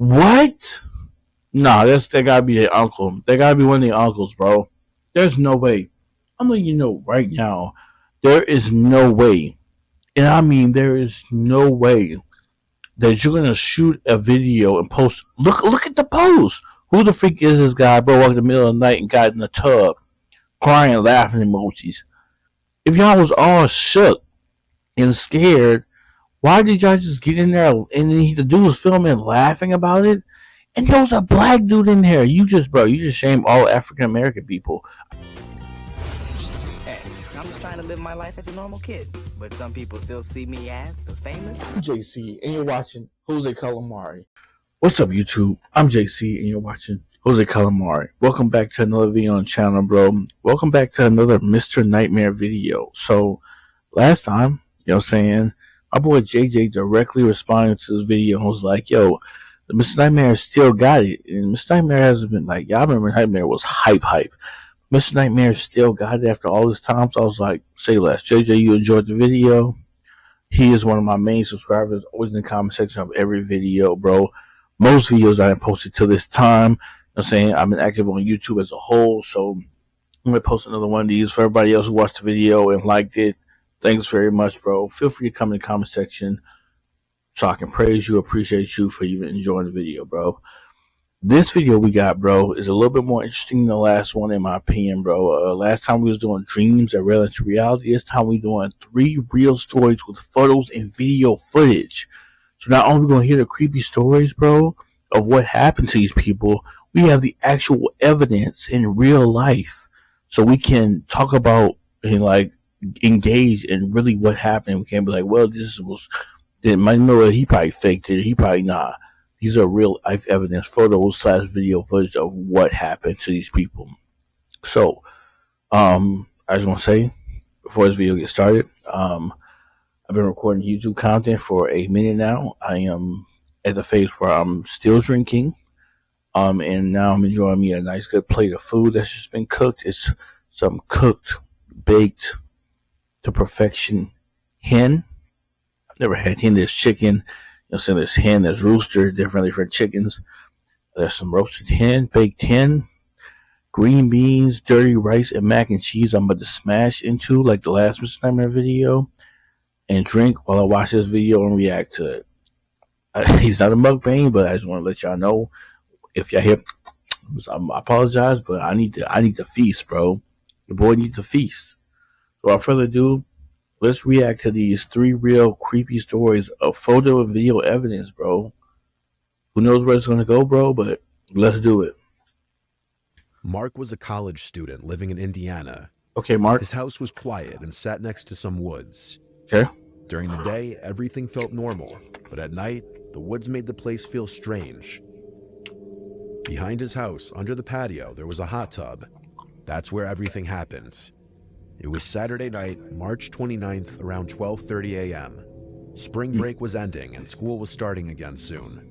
What? Nah, that gotta be their uncle. That gotta be one of the uncles, bro. There's no way. I'm letting you know right now. There is no way, and I mean there is no way that you're gonna shoot a video and post. Look at the post. Who the freak is this guy, bro? Walking in the middle of the night and got in the tub, crying, laughing emojis. If y'all was all shook and scared, why did y'all just get in there and the dude was filming, laughing about it? And there was a black dude in there. You just shame all African American people. Hey, I'm just trying to live my life as a normal kid, but some people still see me as the famous JC, and you're watching Jose Calamari. What's up, YouTube? I'm JC, and you're watching Jose Calamari. Welcome back to another video on the channel, bro. Welcome back to another Mr. Nightmare video. So, last time, you know what I'm saying, my boy JJ directly responded to this video and was like, yo, the Mr. Nightmare still got it. And Mr. Nightmare hasn't been like, y'all remember Nightmare was hype. Mr. Nightmare still got it after all this time. So I was like, say less. JJ, you enjoyed the video. He is one of my main subscribers, always in the comment section of every video, bro. Most videos I have posted to this time. You know what I'm saying? I've been active on YouTube as a whole. So I'm going to post another one of these for everybody else who watched the video and liked it. Thanks very much, bro. Feel free to come in the comment section so I can praise you, appreciate you for even enjoying the video, bro. This video we got, bro, is a little bit more interesting than the last one, in my opinion, bro. Last time we was doing dreams that related to reality. This time we doing 3 real stories with photos and video footage. So not only are we going to hear the creepy stories, bro, of what happened to these people, we have the actual evidence in real life. So we can talk about and, like, engage in really what happened. We can't be like, well, this was... It might know that he probably faked it. He probably not. These are real life evidence, photos / video footage of what happened to these people. So, I just want to say, before this video gets started, I've been recording YouTube content for a minute now. I am at the phase where I'm still drinking, and now I'm enjoying me a nice good plate of food that's just been cooked. It's some cooked, baked to perfection hen. Never had hen. There's chicken. You know what I'm saying? There's hen. There's rooster. Different chickens. There's some roasted hen, baked hen, green beans, dirty rice, and mac and cheese I'm about to smash into like the last Mr. Nightmare video and drink while I watch this video and react to it. He's not a mukbang, but I just want to let y'all know, if y'all hear, I apologize, but I need to feast, bro. Your boy needs to feast. So without further ado, let's react to these 3 real creepy stories of photo and video evidence, bro. Who knows where it's going to go, bro, but let's do it. Mark was a college student living in Indiana. Okay, Mark. His house was quiet and sat next to some woods. Okay. During the day, everything felt normal, but at night, the woods made the place feel strange. Behind his house, under the patio, there was a hot tub. That's where everything happened. It was Saturday night, March 29th, around 12:30 a.m. Spring break was ending and school was starting again soon.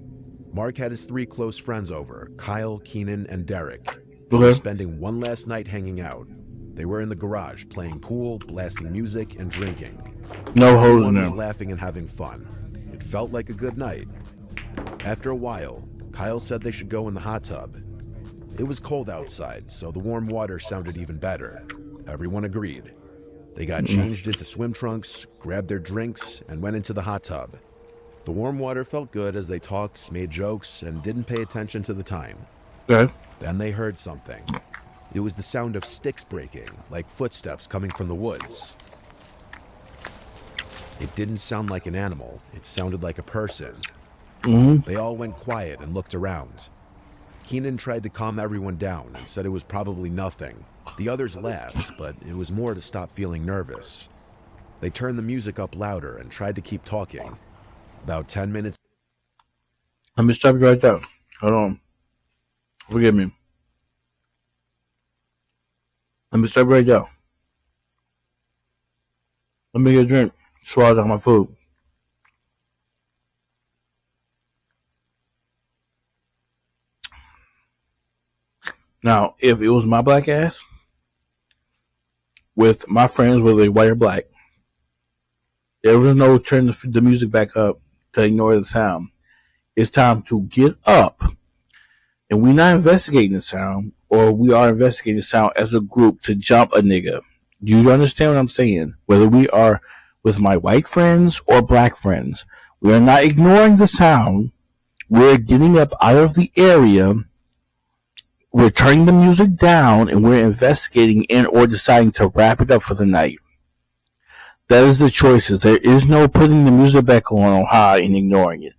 Mark had his 3 close friends over, Kyle, Keenan, and Derek. They were spending one last night hanging out. They were in the garage, playing pool, blasting music, and drinking. No holes in Everyone was there. laughing and having fun. It felt like a good night. After a while, Kyle said they should go in the hot tub. It was cold outside, so the warm water sounded even better. Everyone agreed. They got changed into swim trunks, grabbed their drinks, and went into the hot tub. The warm water felt good as they talked, made jokes, and didn't pay attention to the time. Okay. Then they heard something. It was the sound of sticks breaking, like footsteps coming from the woods. It didn't sound like an animal. It sounded like a person. They all went quiet and looked around. Keenan tried to calm everyone down and said it was probably nothing. The others laughed, but it was more to stop feeling nervous. They turned the music up louder and tried to keep talking. About 10 minutes... Let me stop you right there. Hold on. Forgive me. Let me stop right there. Let me get a drink. Swallow down my food. Now, if it was my black ass, with my friends, whether they white or black, there was no turn the music back up to ignore the sound. it's time to get up. And we're not investigating the sound, or we are investigating the sound as a group to jump a nigga. Do you understand what I'm saying? Whether we are with my white friends or black friends, we are not ignoring the sound. We're getting up out of the area. We're turning the music down, and we're investigating and or deciding to wrap it up for the night. That is the choices. There is no putting the music back on high and ignoring it.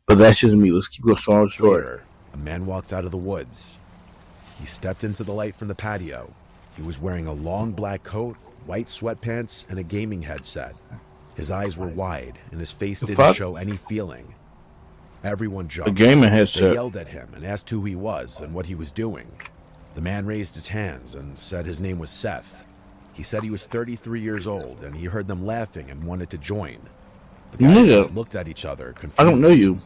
But that's just me. Let's keep going story. Later, a man walked out of the woods. He stepped into the light from the patio. He was wearing a long black coat, white sweatpants, and a gaming headset. His eyes were wide, and his face didn't show any feeling. Everyone jumped. A gaming headset. They yelled at him and asked who he was and what he was doing. The man raised his hands and said his name was Seth. He said he was 33 years old, and he heard them laughing and wanted to join. The guys just looked at each other, confused. I don't know you.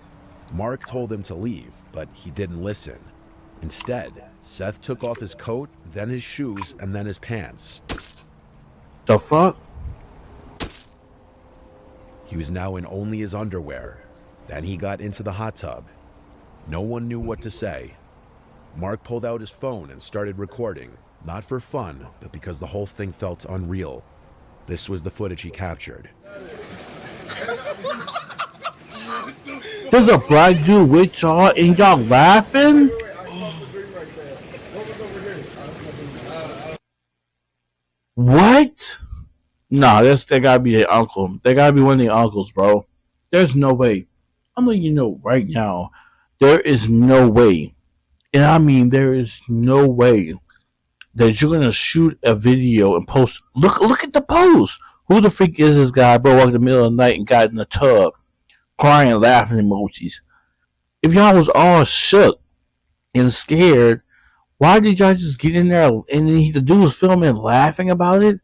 Mark told him to leave, but he didn't listen. Instead, Seth took off his coat, then his shoes, and then his pants. The fuck? He was now in only his underwear. Then he got into the hot tub. No one knew what to say. Mark pulled out his phone and started recording, not for fun, but because the whole thing felt unreal. This was the footage he captured. There's a black dude with y'all and y'all laughing? What? Nah, that gotta be their uncle. That gotta be one of their uncles, bro. There's no way. I'm letting you know right now. There is no way. And I mean, there is no way that you're gonna shoot a video and post. Look at the post. Who the freak is this guy, bro? Walked in the middle of the night and got in the tub, crying, laughing emojis. If y'all was all shook and scared, why did y'all just get in there and the dude was filming, laughing about it?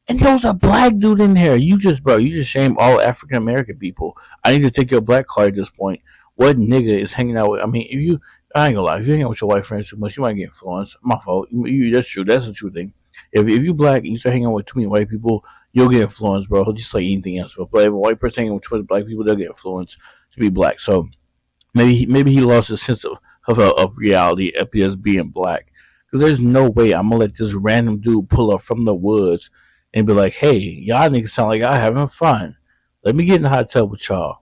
And there was a black dude in there. You just shame all African American people. I need to take your black card at this point. What nigga is hanging out with? I mean, I ain't gonna lie. If you hang out with your white friends too much, you might get influenced. My fault. That's true. That's the true thing. If you black and you start hanging out with too many white people, you'll get influenced, bro. Just like anything else. But if a white person hanging with too many black people, they'll get influenced to be black. So maybe he lost his sense of reality at just being black. Because there's no way I'm gonna let this random dude pull up from the woods and be like, hey, y'all niggas sound like y'all having fun. Let me get in the hot tub with y'all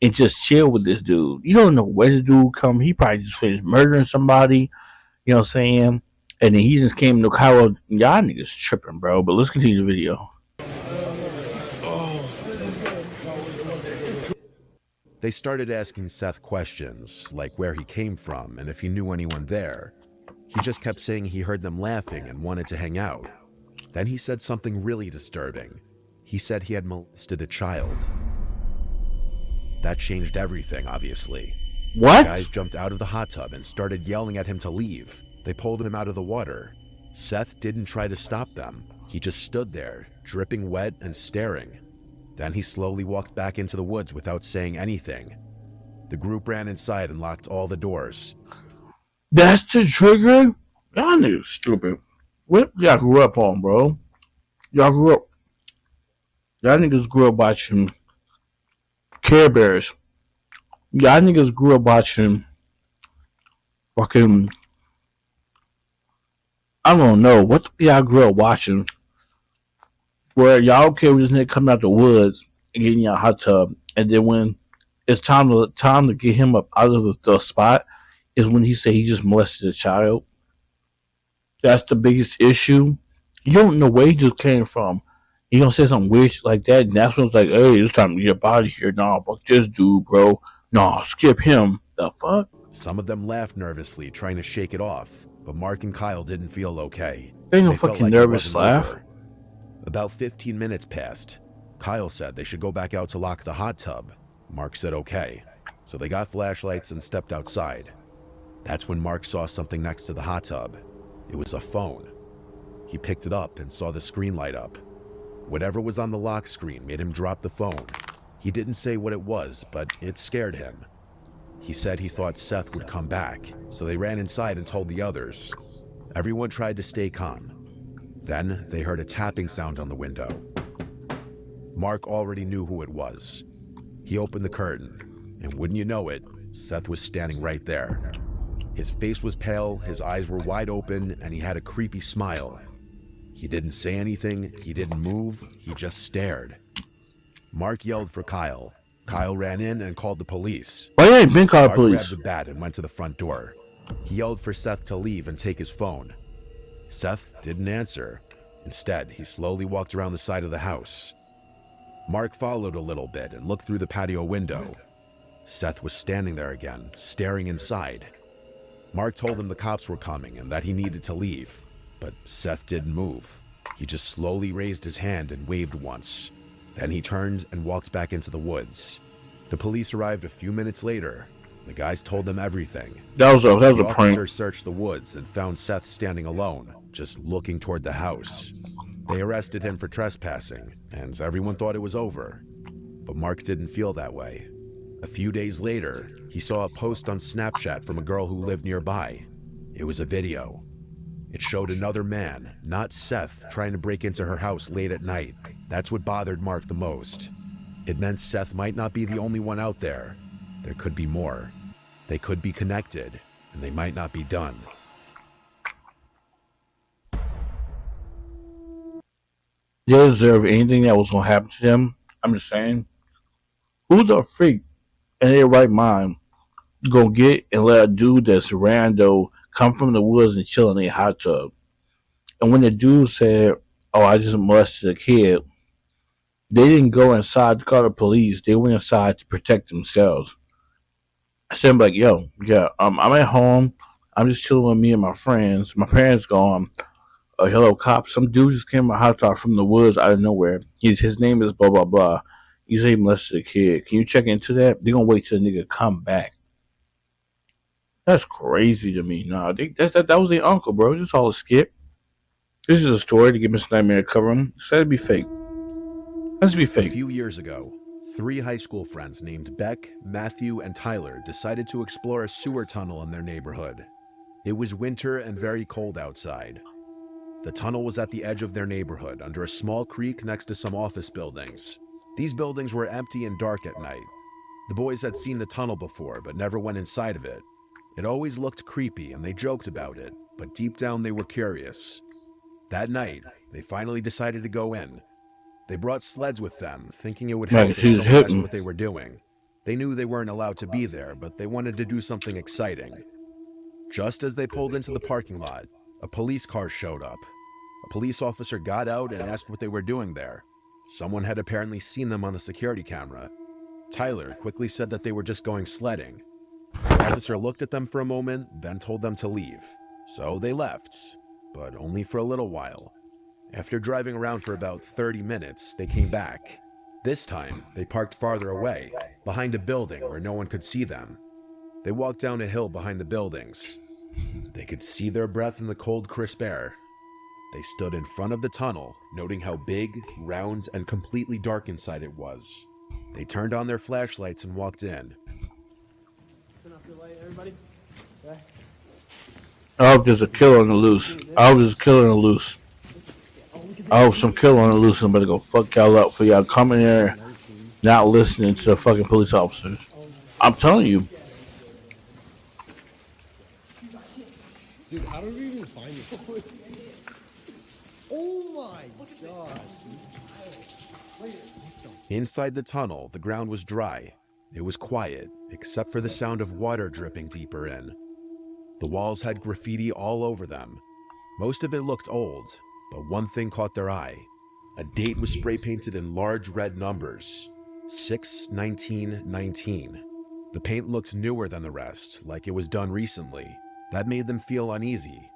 and just chill with this dude. You don't know where this dude come. He probably just finished murdering somebody. You know what I'm saying? And then he just came to Cairo. Y'all niggas tripping, bro. But let's continue the video. They started asking Seth questions, like where he came from and if he knew anyone there. He just kept saying he heard them laughing and wanted to hang out. Then he said something really disturbing. He said he had molested a child. That changed everything, obviously. What? The guys jumped out of the hot tub and started yelling at him to leave. They pulled him out of the water. Seth didn't try to stop them. He just stood there, dripping wet and staring. Then he slowly walked back into the woods without saying anything. The group ran inside and locked all the doors. That's the trigger? Y'all niggas stupid. What y'all grew up on, bro? Y'all niggas grew up watching Care Bears. Y'all niggas grew up watching fucking, I don't know, what y'all grew up watching where y'all okay with this nigga coming out the woods and getting in a hot tub, and then when it's time to get him up out of the spot is when he said he just molested a child. That's the biggest issue. You don't know where he just came from. You don't say something weird like that, and that's when it's like, hey, it's time to get up out of here. Nah, fuck this dude, bro. Nah, skip him. The fuck? Some of them laughed nervously, trying to shake it off, but Mark and Kyle didn't feel okay. Ain't no They felt fucking like it nervous wasn't laugh. over. About 15 minutes passed. Kyle said they should go back out to lock the hot tub. Mark said okay. So they got flashlights and stepped outside. That's when Mark saw something next to the hot tub. It was a phone. He picked it up and saw the screen light up. Whatever was on the lock screen made him drop the phone. He didn't say what it was, but it scared him. He said he thought Seth would come back, so they ran inside and told the others. Everyone tried to stay calm. Then they heard a tapping sound on the window. Mark already knew who it was. He opened the curtain, and wouldn't you know it, Seth was standing right there. His face was pale, his eyes were wide open, and he had a creepy smile. He didn't say anything, he didn't move, he just stared. Mark yelled for Kyle. Kyle ran in and called the police. Why you ain't been called Mark police? grabbed the bat and went to the front door. He yelled for Seth to leave and take his phone. Seth didn't answer. Instead, he slowly walked around the side of the house. Mark followed a little bit and looked through the patio window. Seth was standing there again, staring inside. Mark told him the cops were coming and that he needed to leave, but Seth didn't move. He just slowly raised his hand and waved once. Then he turned and walked back into the woods. The police arrived a few minutes later. The guys told them everything. That was a The prank. officers searched the woods and found Seth standing alone, just looking toward the house. They arrested him for trespassing, and everyone thought it was over. But Mark didn't feel that way. A few days later, he saw a post on Snapchat from a girl who lived nearby. It was a video. It showed another man, not Seth, trying to break into her house late at night. That's what bothered Mark the most. It meant Seth might not be the only one out there. There could be more. They could be connected, and they might not be done. They deserve anything that was gonna happen to them. I'm just saying. Who the freak in their right mind gonna get and let a dude that's rando come from the woods and chill in a hot tub? And when the dude said, "Oh, I just molested a kid," they didn't go inside to call the police. They went inside to protect themselves. I said, I'm like, yo, yeah, I'm at home. I'm just chilling with me and my friends. My parents gone. Hello, cops. Some dude just came to my hot dog from the woods out of nowhere. His name is blah, blah, blah. He said he molested a kid. Can you check into that? They're going to wait till the nigga come back. That's crazy to me. Nah, that was their uncle, bro. This is all a skit. This is a story to get Mr. Nightmare to cover him. It's got to be fake. Has to be A fake. few years ago, 3 high school friends named Beck, Matthew, and Tyler decided to explore a sewer tunnel in their neighborhood. It was winter and very cold outside. The tunnel was at the edge of their neighborhood, under a small creek next to some office buildings. These buildings were empty and dark at night. The boys had seen the tunnel before, but never went inside of it. It always looked creepy, and they joked about it, but deep down they were curious. That night, they finally decided to go in. They brought sleds with them, thinking it would help if someone asked what they were doing. They knew they weren't allowed to be there, but they wanted to do something exciting. Just as they pulled into the parking lot, a police car showed up. A police officer got out and asked what they were doing there. Someone had apparently seen them on the security camera. Tyler quickly said that they were just going sledding. The officer looked at them for a moment, then told them to leave. So they left, but only for a little while. After driving around for about 30 minutes, they came back. This time, they parked farther away, behind a building where no one could see them. They walked down a hill behind the buildings. They could see their breath in the cold, crisp air. They stood in front of the tunnel, noting how big, round, and completely dark inside it was. They turned on their flashlights and walked in. Turn off your light, everybody. Okay. I hope there's a killer on the loose. I hope there's a killer on the loose. I hope some killer on the loose and better go fuck y'all up for y'all coming there not listening to the fucking police officers. I'm telling you. Dude, how did we even find this? Oh my gosh. Inside the tunnel, the ground was dry. It was quiet, except for the sound of water dripping deeper in. The walls had graffiti all over them. Most of it looked old, but one thing caught their eye. A date was spray painted in large red numbers. 6/19/19. The paint looked newer than the rest, like it was done recently. That made them feel uneasy.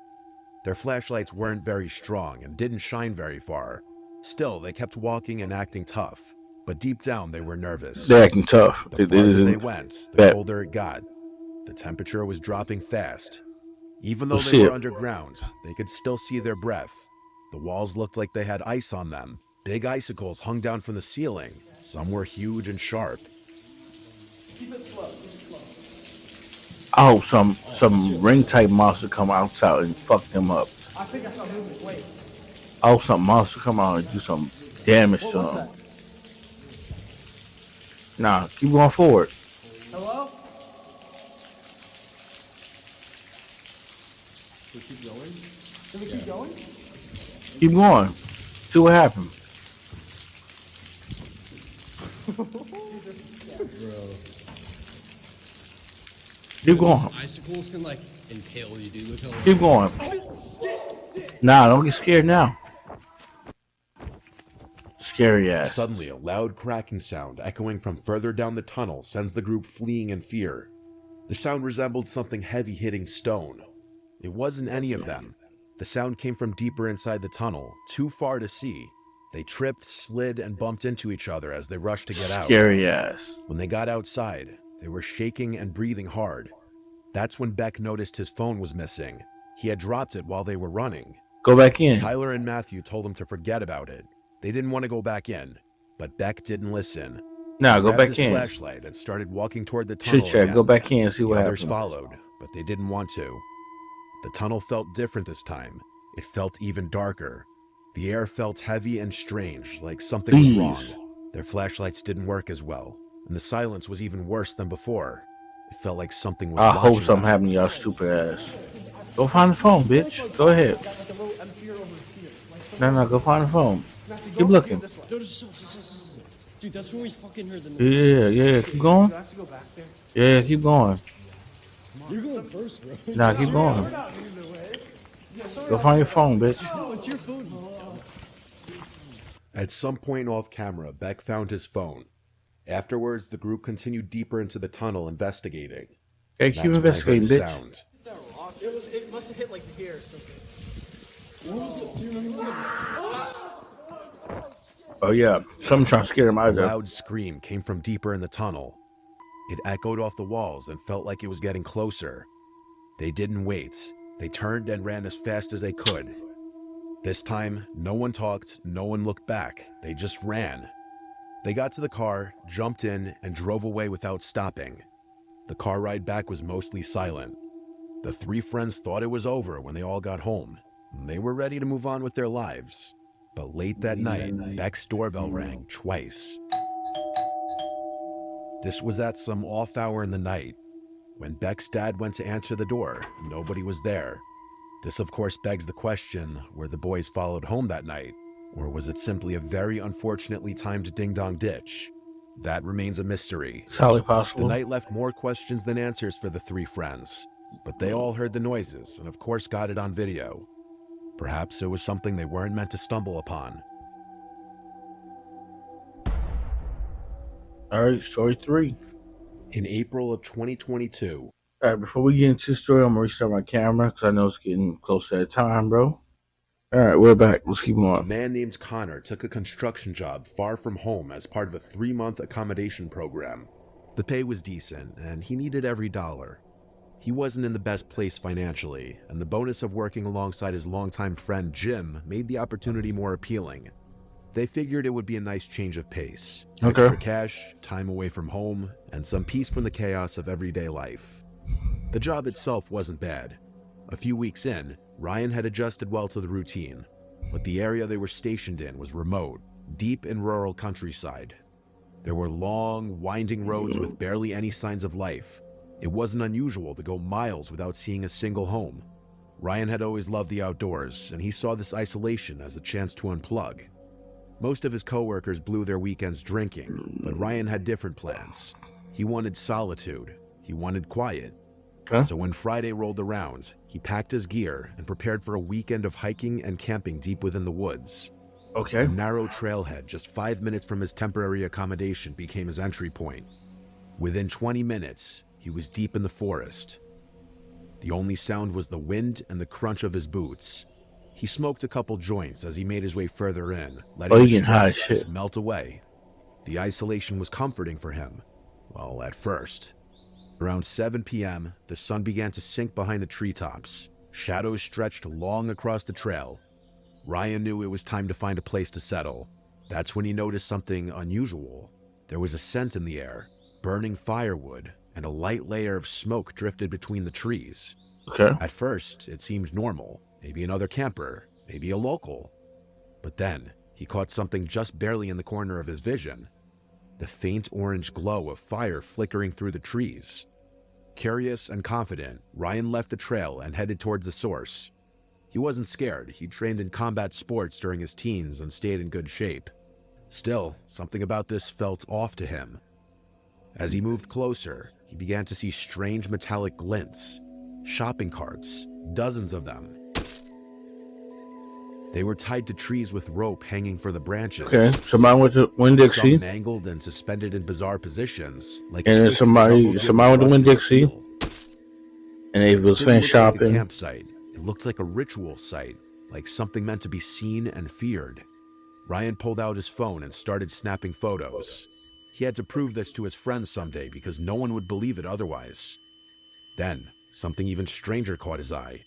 Their flashlights weren't very strong and didn't shine very far. Still, they kept walking and acting tough, but deep down they were nervous. They're acting tough. The It farther they isn't went, the bad. colder it got. The temperature was dropping fast. Even though We'll they see were it. underground, they could still see their breath. The walls looked like they had ice on them. Big icicles hung down from the ceiling. Some were huge and sharp. I hope some ring type monster come outside and fuck them up. I think I saw movement. Wait. I hope some monster come out and do some damage What to was them. that? Nah, keep going forward. Hello? We keep going? Can we keep going? Keep going. See what happens. Keep going. Icicles can like impale you, dude. Look how Keep going. Nah, don't get scared now. Scary ass. Suddenly, a loud cracking sound echoing from further down the tunnel sends the group fleeing in fear. The sound resembled something heavy hitting stone. It wasn't any of them. The sound came from deeper inside the tunnel, too far to see. They tripped, slid, and bumped into each other as they rushed to get out. Scary ass. When they got outside, they were shaking and breathing hard. That's when Beck noticed his phone was missing. He had dropped it while they were running. Go back in. Tyler and Matthew told him to forget about it. They didn't want to go back in, but Beck didn't listen. Nah, He go grabbed back his in. flashlight and started walking toward the tunnel. Chit chat. again. Go back in and see The what others happens. followed, but they didn't want to. The tunnel felt different this time. It felt even darker. The air felt heavy and strange, like something was wrong. Their flashlights didn't work as well, and the silence was even worse than before. It felt like something was I hope watching something them. happened to y'all stupid ass. Go find the phone, bitch. Go ahead. Got like a little empty over here. Like, No, go find the phone. Matthew, Keep go looking. This way. no, dude, that's when we fucking heard the noise. Yeah. Keep going. You have to go back there. Yeah, keep going. You're going first, bro. Nah, keep going. We're not moving away. Go find your phone, bitch. No, it's your phone. At some point off camera, Beck found his phone. Afterwards, the group continued deeper into the tunnel investigating. Okay, That's keep when I heard investigating, a bitch. sound. That rock. It must have hit like here or something. What was it? Do you remember what Oh yeah, something trying to scare him out A of there. loud scream came from deeper in the tunnel. It echoed off the walls and felt like it was getting closer. They didn't wait. They turned and ran as fast as they could. This time, no one talked, no one looked back. They just ran. They got to the car, jumped in, and drove away without stopping. The car ride back was mostly silent. The three friends thought it was over when they all got home. They were ready to move on with their lives. But late that night, Beck's doorbell rang twice. This was at some off hour in the night. When Beck's dad went to answer the door, nobody was there. This, of course, begs the question, were the boys followed home that night? Or was it simply a very unfortunately timed ding-dong ditch? That remains a mystery. It's highly The possible. night left more questions than answers for the three friends, but they all heard the noises and of course got it on video. Perhaps it was something they weren't meant to stumble upon. All right, story 3. In April of 2022, All right, before we get into the story, I'm gonna restart my camera because I know it's getting close to that time, bro. All right, we're back. Let's keep a going. man named Connor took a construction job far from home as part of a 3-month accommodation program. The pay was decent, and he needed every dollar. He wasn't in the best place financially, and the bonus of working alongside his longtime friend Jim made the opportunity more appealing. They figured it would be a nice change of pace. Okay. Extra cash, time away from home, and some peace from the chaos of everyday life. The job itself wasn't bad. A few weeks in, Ryan had adjusted well to the routine, but the area they were stationed in was remote, deep in rural countryside. There were long, winding roads with barely any signs of life. It wasn't unusual to go miles without seeing a single home. Ryan had always loved the outdoors, and he saw this isolation as a chance to unplug. Most of his coworkers blew their weekends drinking, but Ryan had different plans. He wanted solitude. He wanted quiet. Okay. So when Friday rolled around, he packed his gear and prepared for a weekend of hiking and camping deep within the woods. Okay. A narrow trailhead just 5 minutes from his temporary accommodation became his entry point. Within 20 minutes, he was deep in the forest. The only sound was the wind and the crunch of his boots. He smoked a couple joints as he made his way further in, letting Oh, you the getting high as stress shit. melt away. The isolation was comforting for him. Well, at first. Around 7 p.m., the sun began to sink behind the treetops. Shadows stretched long across the trail. Ryan knew it was time to find a place to settle. That's when he noticed something unusual. There was a scent in the air, burning firewood, and a light layer of smoke drifted between the trees. Okay. At first, it seemed normal, maybe another camper, maybe a local. But then, he caught something just barely in the corner of his vision. The faint orange glow of fire flickering through the trees. Curious and confident, Ryan left the trail and headed towards the source. He wasn't scared. He trained in combat sports during his teens and stayed in good shape. Still, something about this felt off to him. As he moved closer, he began to see strange metallic glints. Shopping carts, dozens of them. They were tied to trees with rope hanging for the branches. Okay, somebody went to Winn-Dixie. Some mangled and suspended in bizarre positions, like And then twisted somebody rubble went to rusted Winn-Dixie. steel. And they was It finished didn't look like a shopping. campsite. It looked like a ritual site, like something meant to be seen and feared. Ryan pulled out his phone and started snapping photos. He had to prove this to his friends someday because no one would believe it otherwise. Then, something even stranger caught his eye.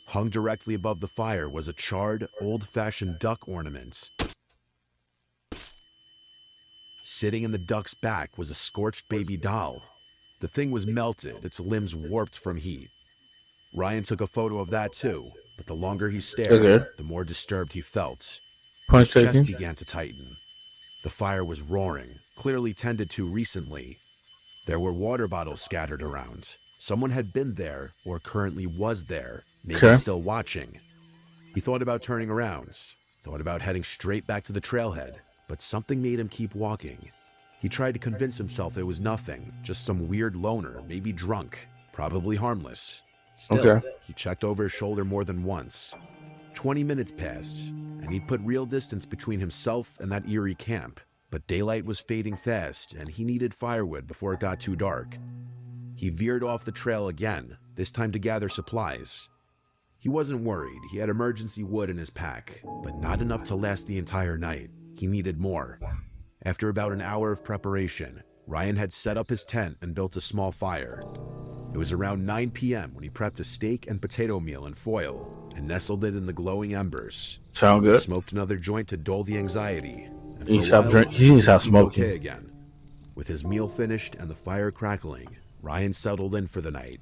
Hung directly above the fire was a charred, old-fashioned duck ornament. Sitting in the duck's back was a scorched baby doll. The thing was melted, its limbs warped from heat. Ryan took a photo of that too, but the longer he stared, Okay. the more disturbed he felt. Punch His chest taking. began to tighten. The fire was roaring, clearly tended to recently. There were water bottles scattered around. Someone had been there, or currently was there, maybe Okay. still watching. He thought about turning around, thought about heading straight back to the trailhead, but something made him keep walking. He tried to convince himself it was nothing, just some weird loner, maybe drunk, probably harmless. Still, Okay. he checked over his shoulder more than once. 20 minutes passed, and he'd put real distance between himself and that eerie camp, but daylight was fading fast, and he needed firewood before it got too dark. He veered off the trail again, this time to gather supplies. He wasn't worried. He had emergency wood in his pack, but not enough to last the entire night. He needed more. After about an hour of preparation, Ryan had set up his tent and built a small fire. It was around 9 p.m. when he prepped a steak and potato meal in foil and nestled it in the glowing embers. Sound He good? smoked another joint to dull the anxiety. And He for a stopped while, drink- he stopped seemed smoking. okay again. With his meal finished and the fire crackling, Ryan settled in for the night.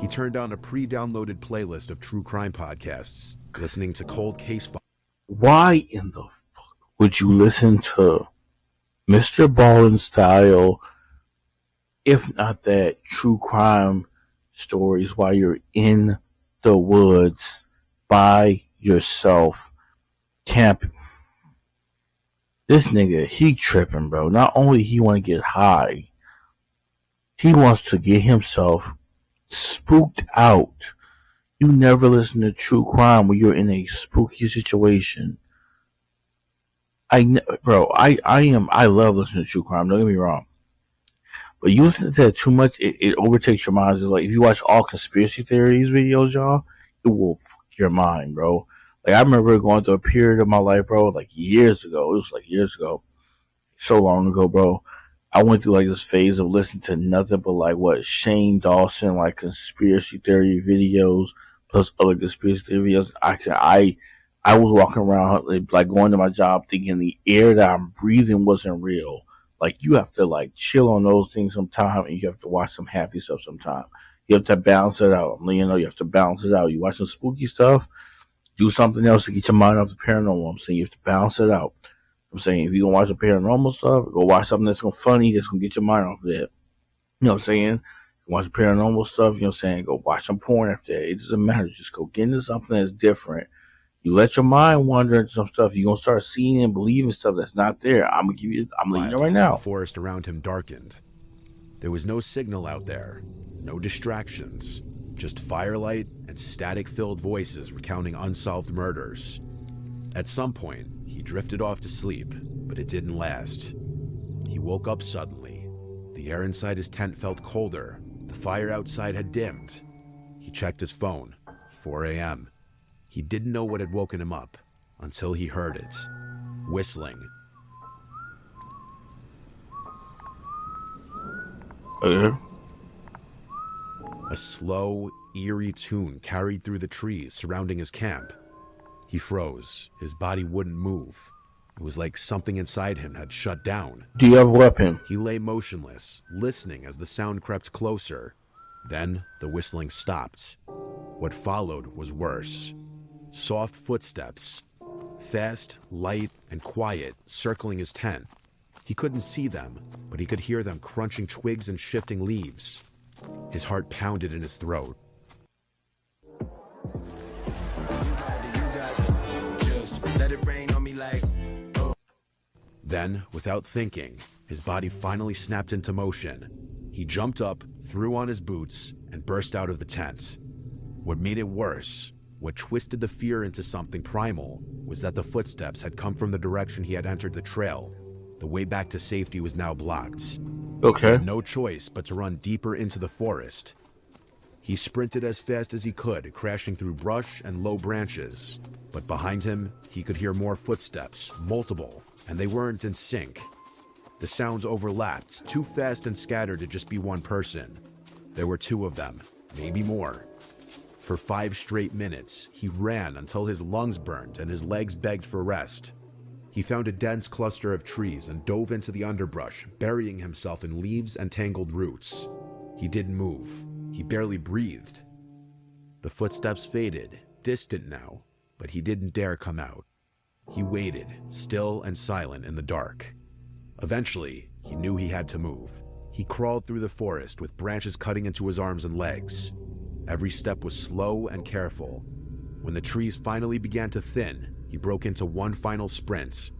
He turned on a pre-downloaded playlist of true crime podcasts, listening to cold case files. Why in the fuck would you listen to Mr. Ballin style, if not that, true crime stories while you're in the woods by yourself camping? This nigga, he tripping, bro. Not only he want to get high, he wants to get himself spooked out. You never listen to true crime when you're in a spooky situation. I love listening to true crime. Don't get me wrong, but you listen to that too much, it overtakes your mind. It's like if you watch all conspiracy theories videos, y'all, it will fuck your mind, bro. Like I remember going through a period of my life, bro, like years ago. It was like years ago, so long ago, bro. I went through like this phase of listening to nothing but like what Shane Dawson, like conspiracy theory videos, plus other conspiracy theory videos. I was walking around like going to my job thinking the air that I'm breathing wasn't real. Like you have to like chill on those things sometime, and you have to watch some happy stuff sometime. You have to balance it out. You know, you have to balance it out. You watch some spooky stuff, do something else to get your mind off the paranormal. I'm saying you have to balance it out. I'm saying if you're gonna watch some paranormal stuff, go watch something that's gonna funny, that's gonna get your mind off of that. You know what I'm saying? Watch paranormal stuff, you know what I'm saying? Go watch some porn after that. It doesn't matter. Just go get into something that's different. You let your mind wander into some stuff, you're gonna start seeing and believing stuff that's not there. I'm leaving it right now. The forest around him darkened. There was no signal out there, no distractions, just firelight and static-filled voices recounting unsolved murders. At some point, he drifted off to sleep, but it didn't last. He woke up suddenly. The air inside his tent felt colder. The fire outside had dimmed. He checked his phone. 4 a.m. He didn't know what had woken him up until he heard it. Whistling. Okay. A slow, eerie tune carried through the trees surrounding his camp. He froze. His body wouldn't move. It was like something inside him had shut down. Do you have a weapon? He lay motionless, listening as the sound crept closer. Then the whistling stopped. What followed was worse. Soft footsteps, fast, light, and quiet, circling his tent. He couldn't see them, but he could hear them crunching twigs and shifting leaves. His heart pounded in his throat. Then, without thinking, his body finally snapped into motion. He jumped up, threw on his boots, and burst out of the tent. What made it worse, what twisted the fear into something primal, was that the footsteps had come from the direction he had entered the trail. The way back to safety was now blocked. He Okay. had no choice but to run deeper into the forest. He sprinted as fast as he could, crashing through brush and low branches. But behind him, he could hear more footsteps, multiple, and they weren't in sync. The sounds overlapped, too fast and scattered to just be one person. There were two of them, maybe more. For 5 straight minutes, he ran until his lungs burned and his legs begged for rest. He found a dense cluster of trees and dove into the underbrush, burying himself in leaves and tangled roots. He didn't move. He barely breathed. The footsteps faded, distant now, but he didn't dare come out. He waited, still and silent in the dark. Eventually, he knew he had to move. He crawled through the forest with branches cutting into his arms and legs. Every step was slow and careful. When the trees finally began to thin, he broke into one final sprint.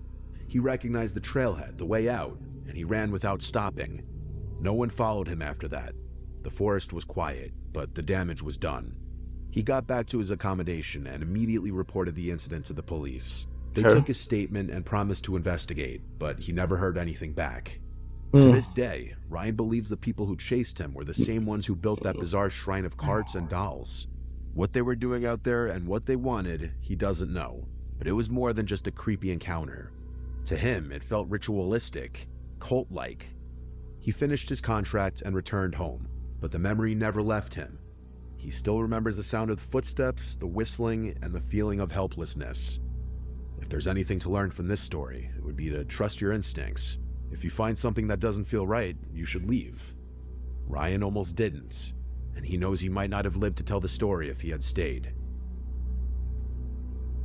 He recognized the trailhead, the way out, and he ran without stopping. No one followed him after that. The forest was quiet, but the damage was done. He got back to his accommodation and immediately reported the incident to the police. They Okay. took his statement and promised to investigate, but he never heard anything back. To this day, Ryan believes the people who chased him were the same ones who built that bizarre shrine of carts and dolls. What they were doing out there and what they wanted, he doesn't know, but it was more than just a creepy encounter. To him, it felt ritualistic, cult-like. He finished his contract and returned home, but the memory never left him. He still remembers the sound of the footsteps, the whistling, and the feeling of helplessness. If there's anything to learn from this story, it would be to trust your instincts. If you find something that doesn't feel right, you should leave. Ryan almost didn't, and he knows he might not have lived to tell the story if he had stayed.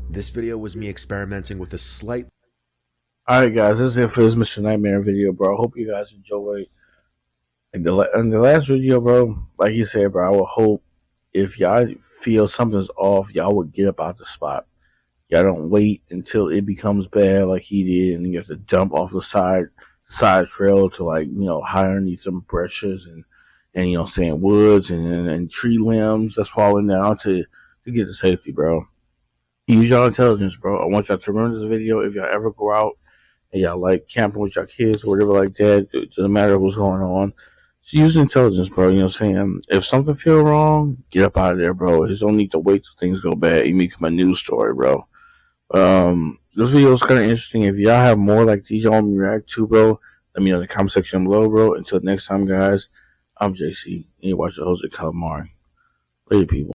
This video was me experimenting with a slight... Alright guys, that's it for this Mr. Nightmare video, bro. I hope you guys enjoyed. In the last video, bro, like he said, bro, I would hope if y'all feel something's off, y'all would get up out the spot. Y'all don't wait until it becomes bad like he did, and you have to jump off the side trail to, like, you know, hide underneath some brushes and you know, stay in woods and tree limbs that's falling down to get to safety, bro. Use your intelligence, bro. I want y'all to remember this video. If y'all ever go out and y'all like camping with your kids or whatever like that, it doesn't matter what's going on. Just use intelligence, bro. You know what I'm saying? If something feels wrong, get up out of there, bro. Just don't need to wait till things go bad. You become a news story, bro. This video is kind of interesting. If y'all have more like these y'all want me to react to, bro, let me know in the comment section below, bro. Until next time, guys, I'm JC, and you're watching Jose Calamari. Later, people.